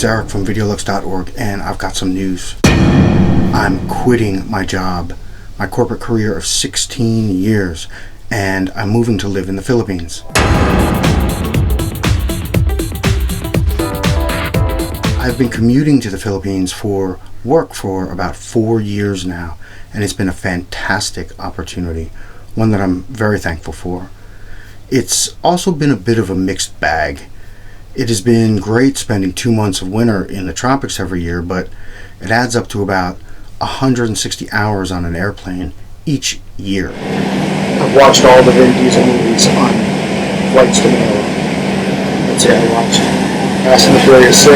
it's Eric from videolux.org, and I've got some news. I'm quitting my job, my corporate career of 16 years, and I'm moving to live in the Philippines. I've been commuting to the Philippines for work for about 4 years now, and it's been a fantastic opportunity, one that I'm very thankful for. It's also been a bit of a mixed bag. It has been great spending 2 months of winter in the tropics every year, but it adds up to about 160 hours on an airplane each year. I've watched all the Vin Diesel movies on flights to Manila. Let's say I watched Fast and the Furious 6,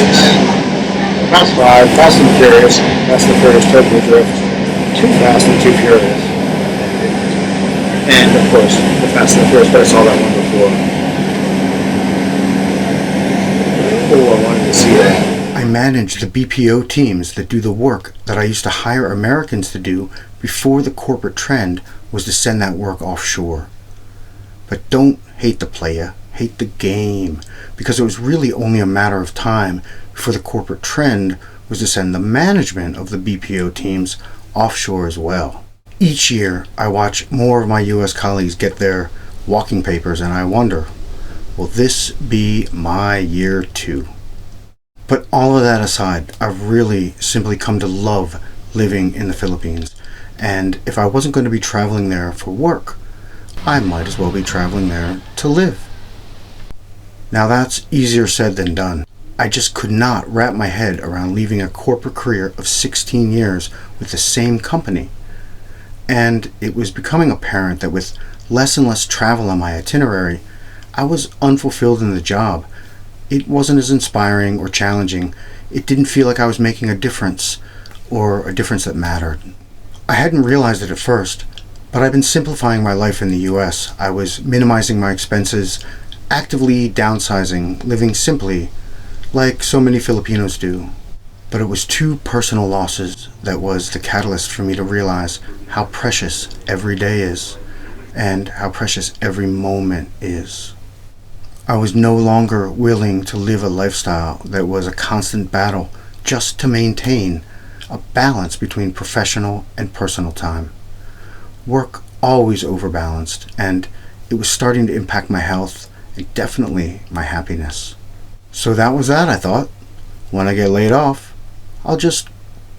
Fast 5, Fast and the Furious, Fast and the Furious Tokyo Drift, Too Fast and Too Furious. And of course, the Fast and the Furious, but I saw that one before. Oh, I wanted to see that. I manage the BPO teams that do the work that I used to hire Americans to do before the corporate trend was to send that work offshore. But don't hate the playa, hate the game, because it was really only a matter of time before the corporate trend was to send the management of the BPO teams offshore as well. Each year, I watch more of my US colleagues get their walking papers, and I wonder, will this be my year too? But all of that aside, I've really simply come to love living in the Philippines. And if I wasn't going to be traveling there for work, I might as well be traveling there to live. Now that's easier said than done. I just could not wrap my head around leaving a corporate career of 16 years with the same company. And it was becoming apparent that with less and less travel on my itinerary, I was unfulfilled in the job. It wasn't as inspiring or challenging. It didn't feel like I was making a difference, or a difference that mattered. I hadn't realized it at first, but I've been simplifying my life in the US. I was minimizing my expenses, actively downsizing, living simply, like so many Filipinos do. But it was 2 personal losses that was the catalyst for me to realize how precious every day is, and how precious every moment is. I was no longer willing to live a lifestyle that was a constant battle just to maintain a balance between professional and personal time. Work always overbalanced, and it was starting to impact my health and definitely my happiness. So that was that, I thought. When I get laid off, I'll just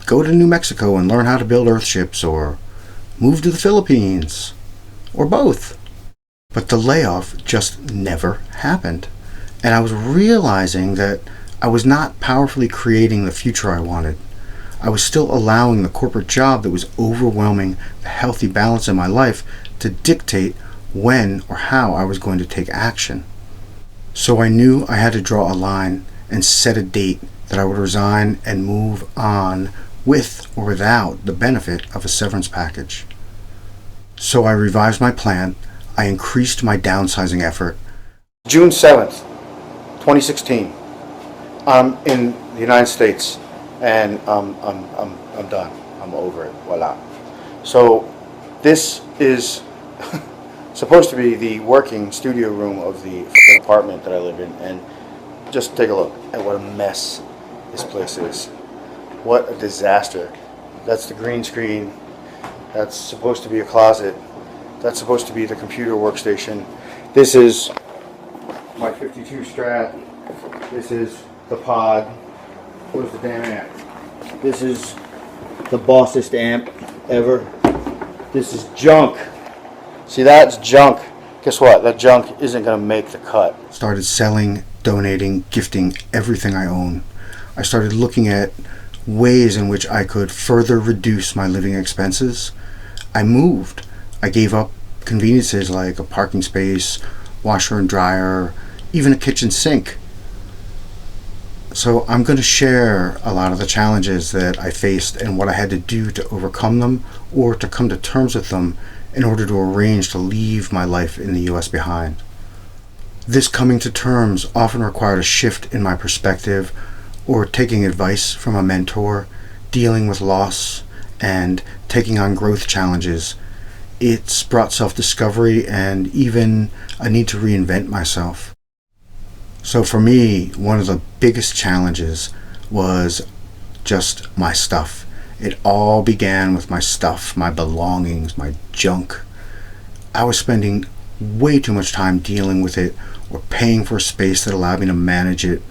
go to New Mexico and learn how to build earthships, or move to the Philippines, or both. But the layoff just never happened, and I was realizing that I was not powerfully creating the future I wanted. I was still allowing the corporate job that was overwhelming the healthy balance in my life to dictate when or how I was going to take action. So I knew I had to draw a line and set a date that I would resign and move on with or without the benefit of a severance package. So I revised my plan. I increased my downsizing effort. June 7th, 2016. I'm in the United States, and I'm done. I'm over it. Voila. So this is supposed to be the working studio room of the apartment that I live in, and just take a look at what a mess this place is. What a disaster. That's the green screen. That's supposed to be a closet. That's supposed to be the computer workstation. This is my 52 Strat. This is the pod. Where's the damn amp? This is the bossest amp ever. This is junk. See, that's junk. Guess what? That junk isn't going to make the cut. Started selling, donating, gifting everything I own. I started looking at ways in which I could further reduce my living expenses. I moved. I gave up conveniences like a parking space, washer and dryer, even a kitchen sink. So I'm going to share a lot of the challenges that I faced and what I had to do to overcome them, or to come to terms with them in order to arrange to leave my life in the US behind. This coming to terms often required a shift in my perspective, or taking advice from a mentor, dealing with loss, and taking on growth challenges. It's brought self-discovery and even a need to reinvent myself. So for me, one of the biggest challenges was just my stuff. It all began with my stuff, my belongings, my junk. I was spending way too much time dealing with it or paying for a space that allowed me to manage it.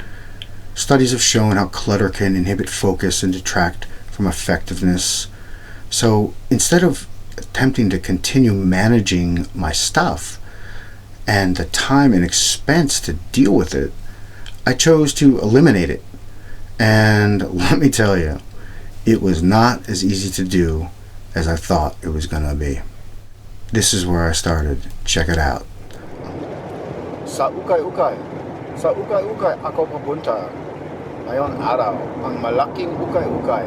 Studies have shown how clutter can inhibit focus and detract from effectiveness. So instead of attempting to continue managing my stuff and the time and expense to deal with it, I chose to eliminate it. And let me tell you, it was not as easy to do as I thought it was going to be. This is where I started. Check it out. Sa ukay-ukay. Sa ukay-ukay ako papunta. Ngayong araw, ang malaking ukay-ukay.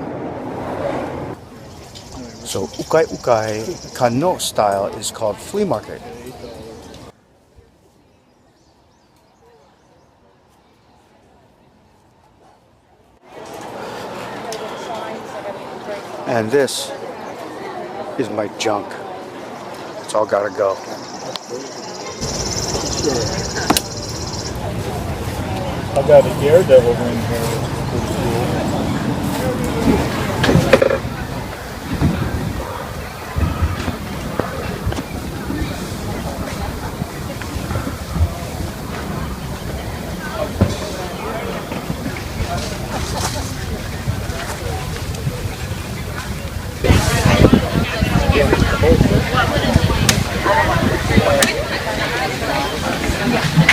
So ukay-ukay Kano style is called flea market. And this is my junk. It's all gotta go. I got a daredevil ring here.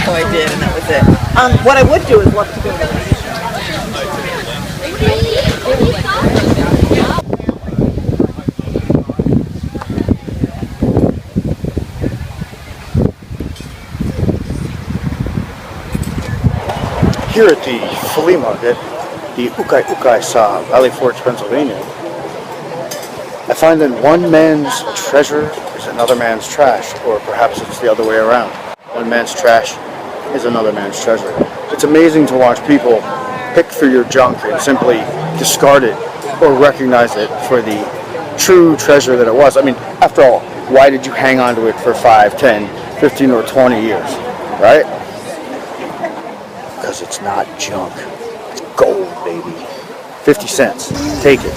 So I did, and that was it. What I would do is love to go to Here at the flea market, the ukay-ukay sa Valley Forge, Pennsylvania, I find that one man's treasure is another man's trash, or perhaps it's the other way around. One man's trash is another man's treasure. It's amazing to watch people pick through your junk and simply discard it or recognize it for the true treasure that it was. I mean, after all, why did you hang on to it for 5, 10, 15, or 20 years, right? Because it's not junk. It's gold, baby. 50 cents. Take it.